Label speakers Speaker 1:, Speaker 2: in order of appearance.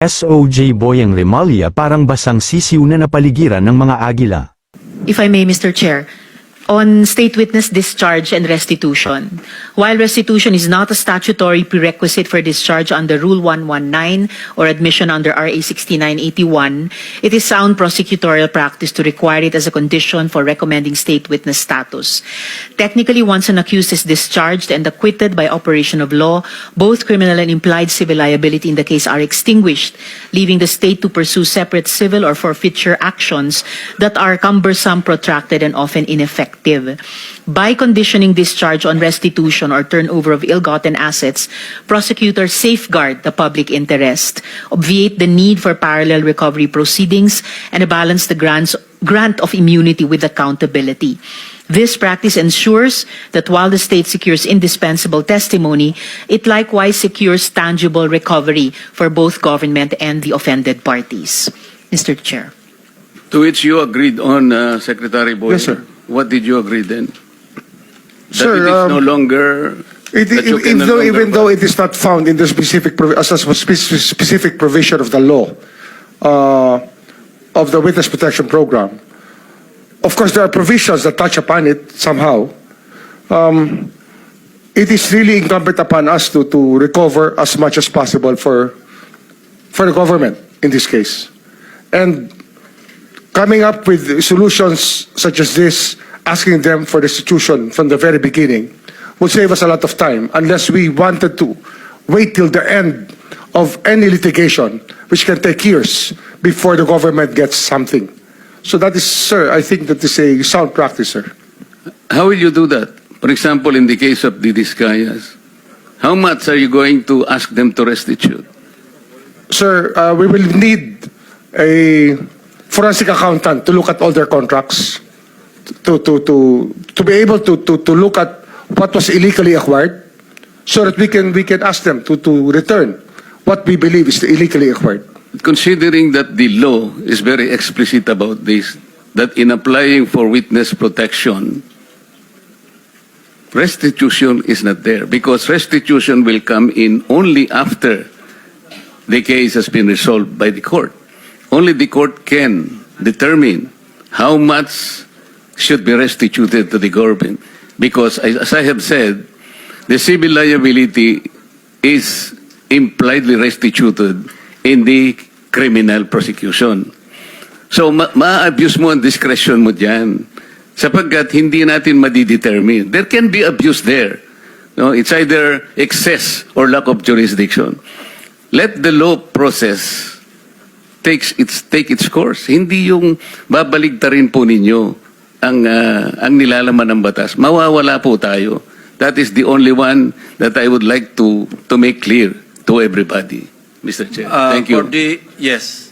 Speaker 1: SOJ Boyang Remalya parang basang sisiw na napaligiran ng mga agila.
Speaker 2: If I may, Mr. Chair, on state witness discharge and restitution. While restitution is not a statutory prerequisite for discharge under Rule 119 or admission under RA 6981, it is sound prosecutorial practice to require it as a condition for recommending state witness status. Technically, once an accused is discharged and acquitted by operation of law, both criminal and implied civil liability in the case are extinguished, leaving the state to pursue separate civil or forfeiture actions that are cumbersome, protracted, and often ineffective. By conditioning discharge on restitution or turnover of ill-gotten assets, prosecutors safeguard the public interest, obviate the need for parallel recovery proceedings, and balance the grant of immunity with accountability. This practice ensures that while the state secures indispensable testimony, it likewise secures tangible recovery for both government and the offended parties. Mr. Chair.
Speaker 3: To which you agreed on, Secretary Boy.
Speaker 4: Yes, sir.
Speaker 3: What did you agree then?
Speaker 4: Sir,
Speaker 3: that it is no longer.
Speaker 4: Even though it is not found in the specific provision of the law of the Witness Protection Program, of course there are provisions that touch upon it somehow. It is really incumbent upon us to recover as much as possible for the government in this case, and coming up with solutions such as this, asking them for restitution from the very beginning, would save us a lot of time, unless we wanted to wait till the end of any litigation, which can take years before the government gets something. So that is, sir, I think that is a sound practice, sir.
Speaker 3: How will you do that? For example, in the case of the Discayas, how much are you going to ask them to restitute?
Speaker 4: Sir, we will need a forensic accountant to look at all their contracts, to be able to look at what was illegally acquired, so that we can ask them to return what we believe is illegally acquired.
Speaker 3: Considering that the law is very explicit about this, that in applying for witness protection, restitution is not there, because restitution will come in only after the case has been resolved by the court. Only the court can determine how much should be restituted to the government. Because, as I have said, the civil liability is impliedly restituted in the criminal prosecution. So, ma-abuse mo ang discretion mo dyan, sapagkat hindi natin madidetermine. There can be abuse there. No, it's either excess or lack of jurisdiction. Let the law process take its course. Hindi yung babaligtarin po ninyo ang nilalaman ng batas. Mawawala po tayo. That is the only one that I would like to make clear to everybody, Mr. Chair. Thank you.
Speaker 5: Yes.